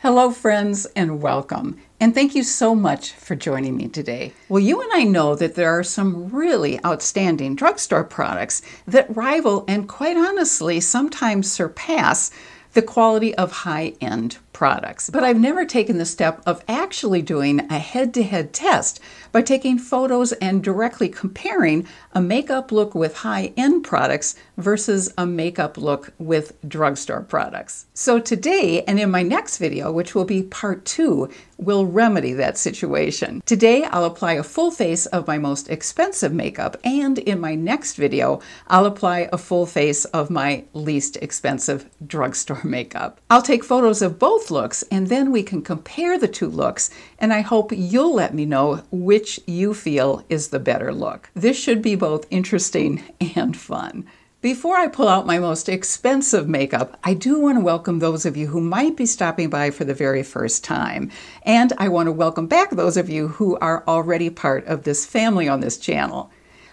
Hello friends and welcome, and thank you so much for joining me today. Well, you and I know that there are some really outstanding drugstore products that rival and quite honestly sometimes surpass the quality of high-end products. But I've never taken the step of actually doing a head-to-head test by taking photos and directly comparing a makeup look with high-end products versus a makeup look with drugstore products. So today, and in my next video, which will be part 2, we'll remedy that situation. Today, I'll apply a full face of my most expensive makeup, and in my next video, I'll apply a full face of my least expensive drugstore makeup. I'll take photos of both looks, and then we can compare the two looks, and I hope you'll let me know which you feel is the better look. This should be both interesting and fun. Before I pull out my most expensive makeup, I do want to welcome those of you who might be stopping by for the very first time. And I want to welcome back those of you who are already part of this family on this channel.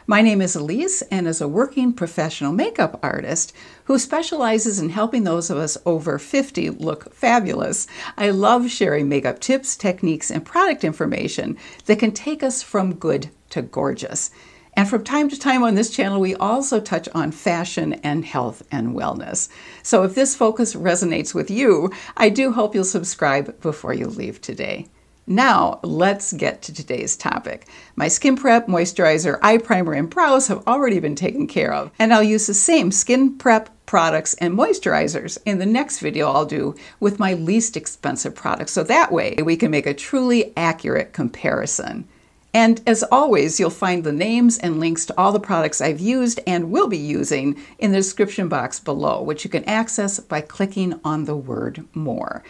My name is Elise, and as a working professional makeup artist who specializes in helping those of us over 50 look fabulous, I love sharing makeup tips, techniques, and product information that can take us from good to gorgeous. And from time to time on this channel, we also touch on fashion and health and wellness. So if this focus resonates with you, I do hope you'll subscribe before you leave today. Now, let's get to today's topic. My skin prep, moisturizer, eye primer, and brows have already been taken care of, and I'll use the same skin prep products and moisturizers in the next video I'll do with my least expensive products, so that way we can make a truly accurate comparison. And as always, you'll find the names and links to all the products I've used and will be using in the description box below, which you can access by clicking on the word more.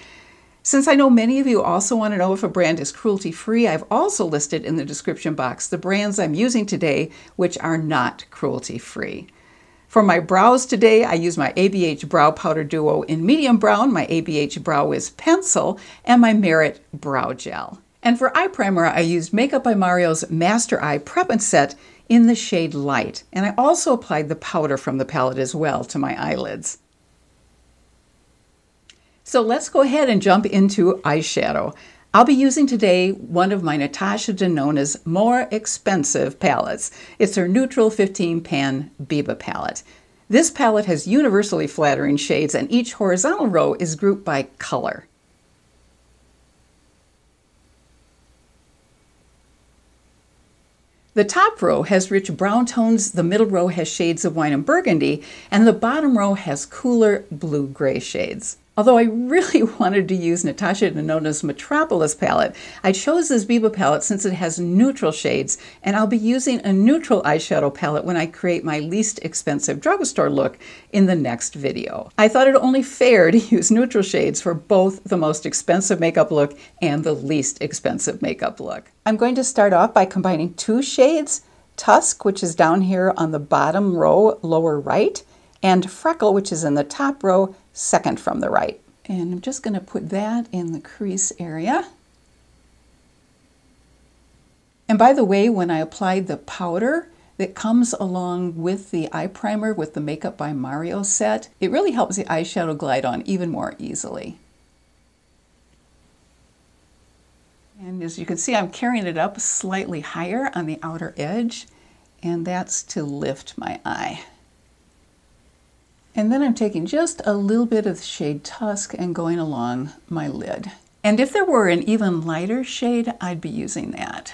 Since I know many of you also want to know if a brand is cruelty-free, I've also listed in the description box the brands I'm using today which are not cruelty-free. For my brows today, I use my ABH Brow Powder Duo in medium brown, my ABH Brow Wiz Pencil, and my Merit Brow Gel. And for eye primer, I used Makeup by Mario's Master Eye Prep and Set in the shade Light. And I also applied the powder from the palette as well to my eyelids. So let's go ahead and jump into eyeshadow. I'll be using today one of my Natasha Denona's more expensive palettes. It's her Neutral 15 Pan Biba palette. This palette has universally flattering shades, and each horizontal row is grouped by color. The top row has rich brown tones, the middle row has shades of wine and burgundy, and the bottom row has cooler blue-gray shades. Although I really wanted to use Natasha Denona's Metropolis palette, I chose this Biba palette since it has neutral shades, and I'll be using a neutral eyeshadow palette when I create my least expensive drugstore look in the next video. I thought it only fair to use neutral shades for both the most expensive makeup look and the least expensive makeup look. I'm going to start off by combining two shades, Tusk, which is down here on the bottom row, lower right, and Freckle, which is in the top row, second from the right. And I'm just going to put that in the crease area. And by the way, when I applied the powder that comes along with the eye primer with the Makeup by Mario set, it really helps the eyeshadow glide on even more easily. And as you can see, I'm carrying it up slightly higher on the outer edge, and that's to lift my eye. And then I'm taking just a little bit of the shade Tusk and going along my lid. And if there were an even lighter shade, I'd be using that.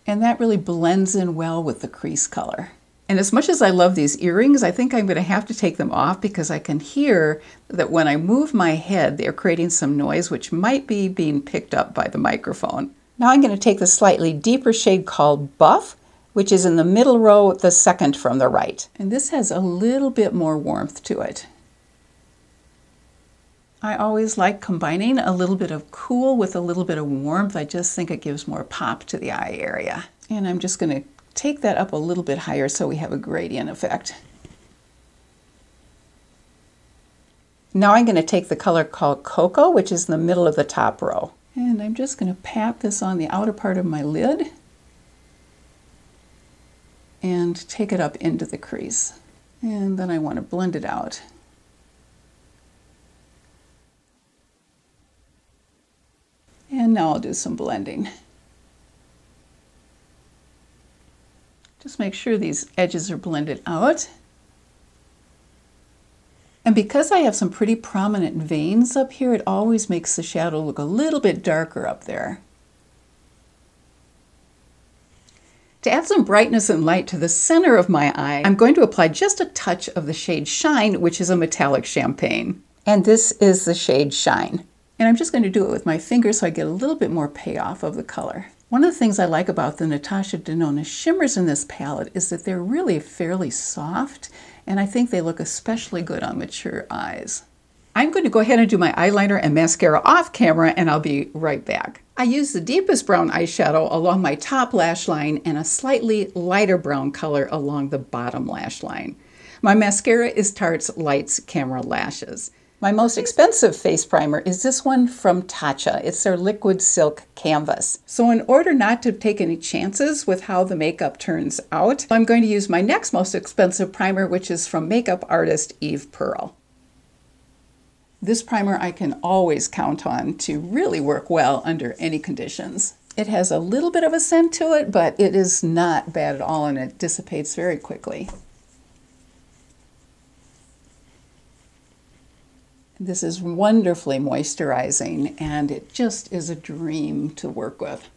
And that really blends in well with the crease color. And as much as I love these earrings, I think I'm going to have to take them off because I can hear that when I move my head, they're creating some noise which might be being picked up by the microphone. Now I'm going to take the slightly deeper shade called Buff, which is in the middle row, the second from the right. And this has a little bit more warmth to it. I always like combining a little bit of cool with a little bit of warmth. I just think it gives more pop to the eye area. And I'm just going to take that up a little bit higher so we have a gradient effect. Now I'm going to take the color called Cocoa, which is in the middle of the top row. And I'm just going to pat this on the outer part of my lid and take it up into the crease. And then I want to blend it out. And now I'll do some blending. Just make sure these edges are blended out. And because I have some pretty prominent veins up here, it always makes the shadow look a little bit darker up there. To add some brightness and light to the center of my eye, I'm going to apply just a touch of the shade Shine, which is a metallic champagne. And this is the shade Shine. And I'm just going to do it with my finger so I get a little bit more payoff of the color. One of the things I like about the Natasha Denona shimmers in this palette is that they're really fairly soft, and I think they look especially good on mature eyes. I'm going to go ahead and do my eyeliner and mascara off camera, and I'll be right back. I use the deepest brown eyeshadow along my top lash line and a slightly lighter brown color along the bottom lash line. My mascara is Tarte's Lights Camera Lashes. My most expensive face primer is this one from Tatcha. It's their Liquid Silk Canvas. So in order not to take any chances with how the makeup turns out, I'm going to use my next most expensive primer, which is from makeup artist Eve Pearl. This primer I can always count on to really work well under any conditions. It has a little bit of a scent to it, but it is not bad at all, and it dissipates very quickly. This is wonderfully moisturizing, and it just is a dream to work with.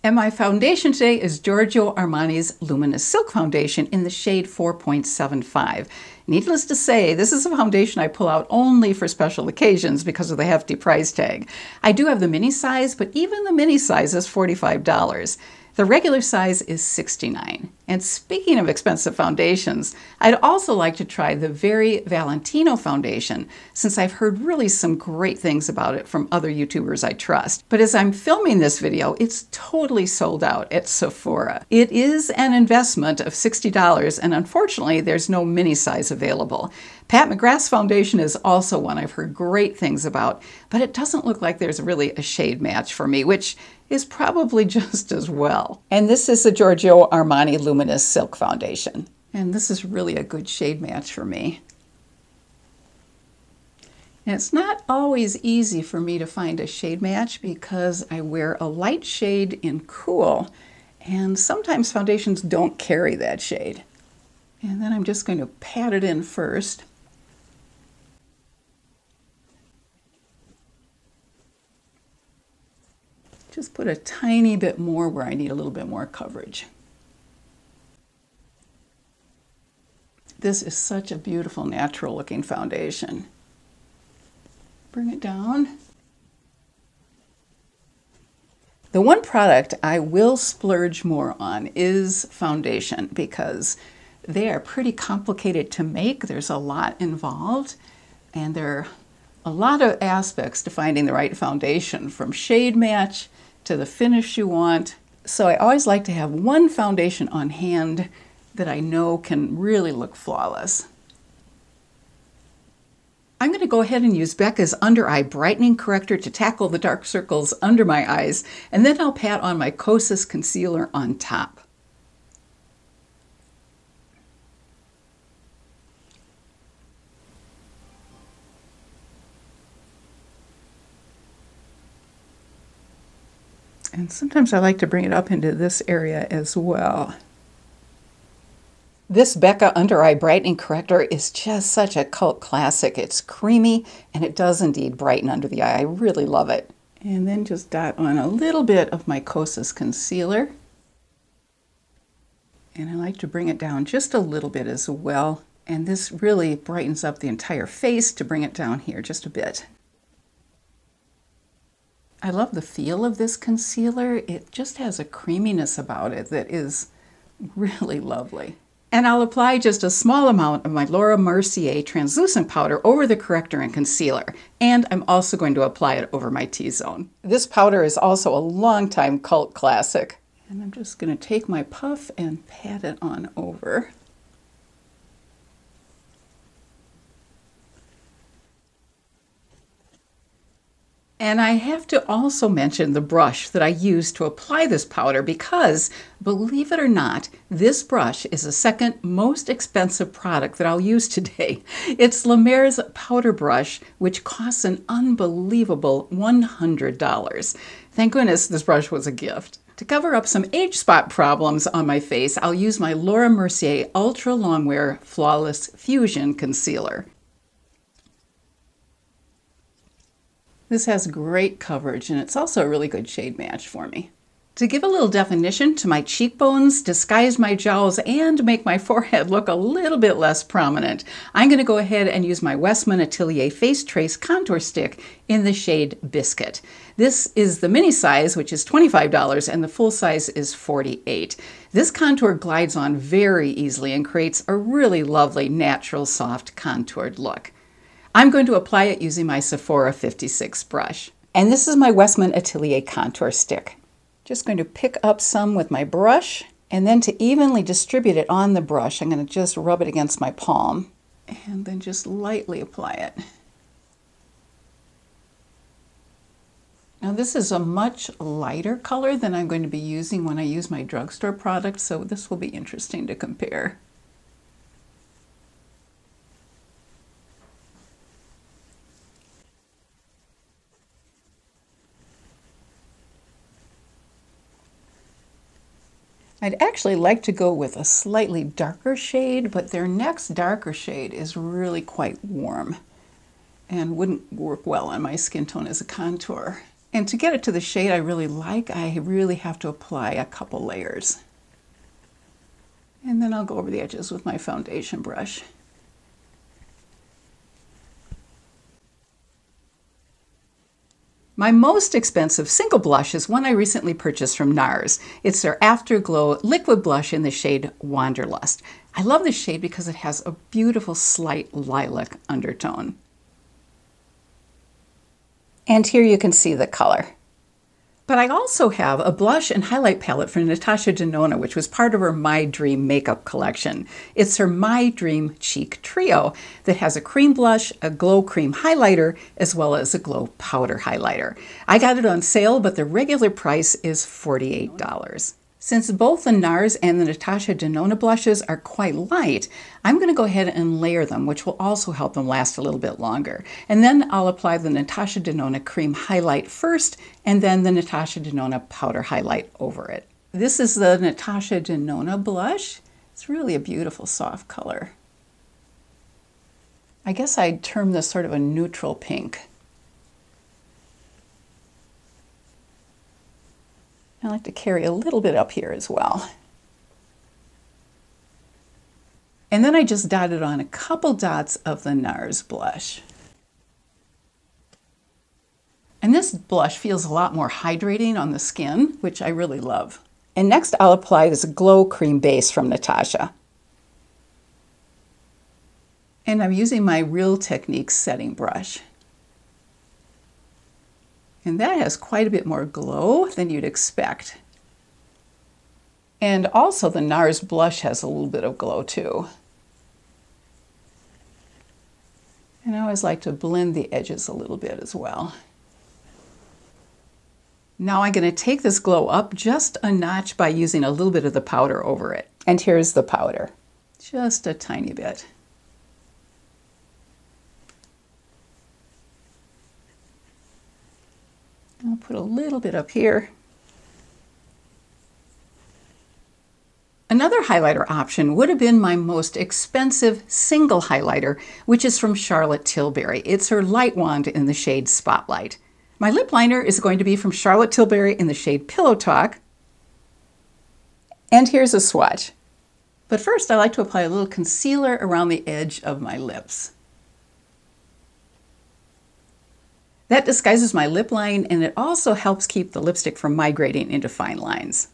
And my foundation today is Giorgio Armani's Luminous Silk Foundation in the shade 4.75. Needless to say, this is a foundation I pull out only for special occasions because of the hefty price tag. I do have the mini size, but even the mini size is $45. The regular size is $69. And speaking of expensive foundations, I'd also like to try the Very Valentino foundation, since I've heard really some great things about it from other YouTubers I trust. But as I'm filming this video, it's totally sold out at Sephora. It is an investment of $60, and unfortunately, there's no mini size available. Pat McGrath's foundation is also one I've heard great things about, but it doesn't look like there's really a shade match for me, which is probably just as well. And this is the Giorgio Armani Luminous Silk Foundation. And this is really a good shade match for me. And it's not always easy for me to find a shade match because I wear a light shade in Cool, and sometimes foundations don't carry that shade. And then I'm just going to pat it in first. Just put a tiny bit more where I need a little bit more coverage. This is such a beautiful, natural looking foundation. Bring it down. The one product I will splurge more on is foundation because they are pretty complicated to make. There's a lot involved, and there are a lot of aspects to finding the right foundation, from shade match to the finish you want. So I always like to have one foundation on hand that I know can really look flawless. I'm going to go ahead and use Becca's Under Eye Brightening Corrector to tackle the dark circles under my eyes, and then I'll pat on my Kosas concealer on top. And sometimes I like to bring it up into this area as well. This Becca Under Eye Brightening Corrector is just such a cult classic. It's creamy, and it does indeed brighten under the eye. I really love it. And then just dot on a little bit of my Kosas concealer. And I like to bring it down just a little bit as well. And this really brightens up the entire face to bring it down here just a bit. I love the feel of this concealer. It just has a creaminess about it that is really lovely. And I'll apply just a small amount of my Laura Mercier translucent powder over the corrector and concealer. And I'm also going to apply it over my T-zone. This powder is also a longtime cult classic. And I'm just going to take my puff and pat it on over. And I have to also mention the brush that I use to apply this powder because, believe it or not, this brush is the second most expensive product that I'll use today. It's La Mer's powder brush, which costs an unbelievable $100. Thank goodness this brush was a gift. To cover up some age spot problems on my face, I'll use my Laura Mercier Ultra Longwear Flawless Fusion Concealer. This has great coverage, and it's also a really good shade match for me. To give a little definition to my cheekbones, disguise my jowls, and make my forehead look a little bit less prominent, I'm going to go ahead and use my Westman Atelier Face Trace Contour Stick in the shade Biscuit. This is the mini size, which is $25, and the full size is $48. This contour glides on very easily and creates a really lovely, natural, soft, contoured look. I'm going to apply it using my Sephora 56 brush. And this is my Westman Atelier Contour Stick. Just going to pick up some with my brush, and then to evenly distribute it on the brush, I'm going to just rub it against my palm, and then just lightly apply it. Now this is a much lighter color than I'm going to be using when I use my drugstore product, so this will be interesting to compare. I'd actually like to go with a slightly darker shade, but their next darker shade is really quite warm and wouldn't work well on my skin tone as a contour. And to get it to the shade I really like, I really have to apply a couple layers. And then I'll go over the edges with my foundation brush. My most expensive single blush is one I recently purchased from NARS. It's their Afterglow liquid blush in the shade Wanderlust. I love this shade because it has a beautiful slight lilac undertone. And here you can see the color. But I also have a blush and highlight palette from Natasha Denona, which was part of her My Dream makeup collection. It's her My Dream Cheek Trio that has a cream blush, a glow cream highlighter, as well as a glow powder highlighter. I got it on sale, but the regular price is $48. Since both the NARS and the Natasha Denona blushes are quite light, I'm going to go ahead and layer them, which will also help them last a little bit longer. And then I'll apply the Natasha Denona cream highlight first, and then the Natasha Denona powder highlight over it. This is the Natasha Denona blush. It's really a beautiful soft color. I guess I'd term this sort of a neutral pink. I like to carry a little bit up here as well. And then I just dotted on a couple dots of the NARS blush. And this blush feels a lot more hydrating on the skin, which I really love. And next I'll apply this glow cream base from Natasha. And I'm using my Real Techniques setting brush. And that has quite a bit more glow than you'd expect. And also the NARS blush has a little bit of glow too. And I always like to blend the edges a little bit as well. Now I'm going to take this glow up just a notch by using a little bit of the powder over it. And here's the powder. Just a tiny bit. I'll put a little bit up here. Another highlighter option would have been my most expensive single highlighter, which is from Charlotte Tilbury. It's her Light Wand in the shade Spotlight. My lip liner is going to be from Charlotte Tilbury in the shade Pillow Talk. And here's a swatch. But first I like to apply a little concealer around the edge of my lips. That disguises my lip line, and it also helps keep the lipstick from migrating into fine lines.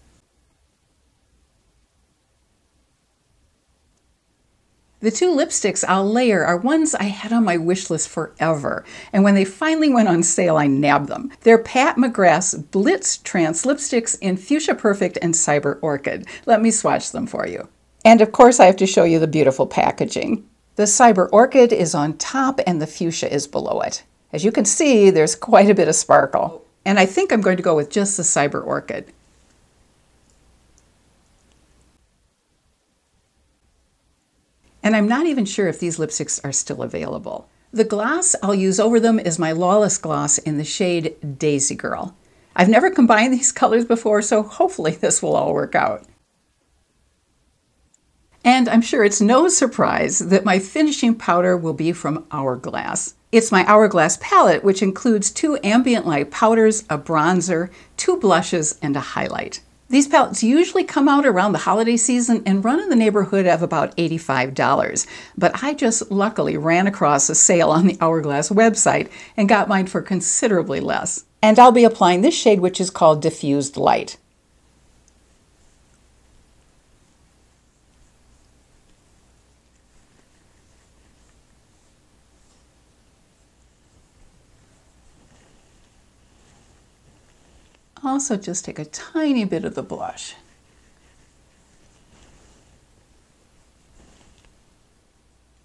The two lipsticks I'll layer are ones I had on my wish list forever, and when they finally went on sale, I nabbed them. They're Pat McGrath's Blitz Trance lipsticks in Fuchsia Perfect and Cyber Orchid. Let me swatch them for you. And of course, I have to show you the beautiful packaging. The Cyber Orchid is on top and the Fuchsia is below it. As you can see, there's quite a bit of sparkle. And I think I'm going to go with just the Cyber Orchid. And I'm not even sure if these lipsticks are still available. The gloss I'll use over them is my Lawless Gloss in the shade Daisy Girl. I've never combined these colors before, so hopefully this will all work out. And I'm sure it's no surprise that my finishing powder will be from Hourglass. It's my Hourglass palette, which includes 2 ambient light powders, a bronzer, 2 blushes, and a highlight. These palettes usually come out around the holiday season and run in the neighborhood of about $85, but I just luckily ran across a sale on the Hourglass website and got mine for considerably less. And I'll be applying this shade, which is called Diffused Light. Also, just take a tiny bit of the blush.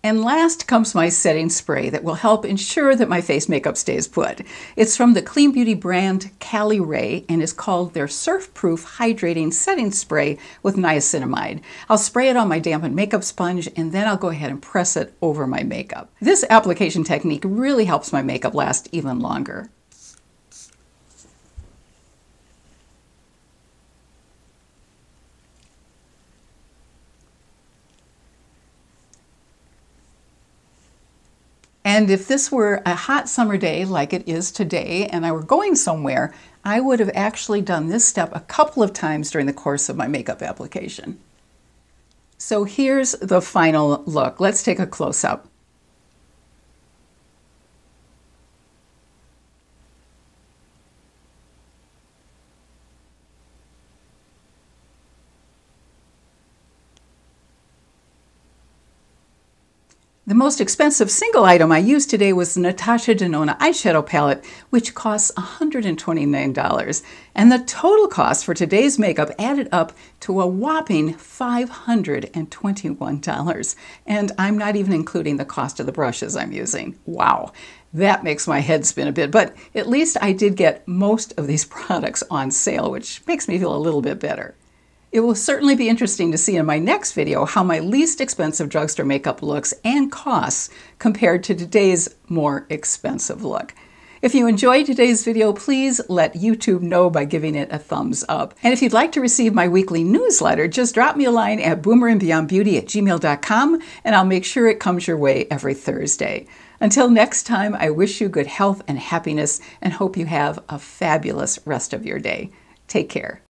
And last comes my setting spray that will help ensure that my face makeup stays put. It's from the Clean Beauty brand Cali Ray and is called their Surf Proof Hydrating Setting Spray with Niacinamide. I'll spray it on my dampened makeup sponge and then I'll go ahead and press it over my makeup. This application technique really helps my makeup last even longer. And if this were a hot summer day like it is today and I were going somewhere, I would have actually done this step a couple of times during the course of my makeup application. So here's the final look. Let's take a close-up. The most expensive single item I used today was the Natasha Denona eyeshadow palette, which costs $129. And the total cost for today's makeup added up to a whopping $521. And I'm not even including the cost of the brushes I'm using. Wow, that makes my head spin a bit, but at least I did get most of these products on sale, which makes me feel a little bit better. It will certainly be interesting to see in my next video how my least expensive drugstore makeup looks and costs compared to today's more expensive look. If you enjoyed today's video, please let YouTube know by giving it a thumbs up. And if you'd like to receive my weekly newsletter, just drop me a line at boomerandbeyondbeauty@gmail.com and I'll make sure it comes your way every Thursday. Until next time, I wish you good health and happiness and hope you have a fabulous rest of your day. Take care.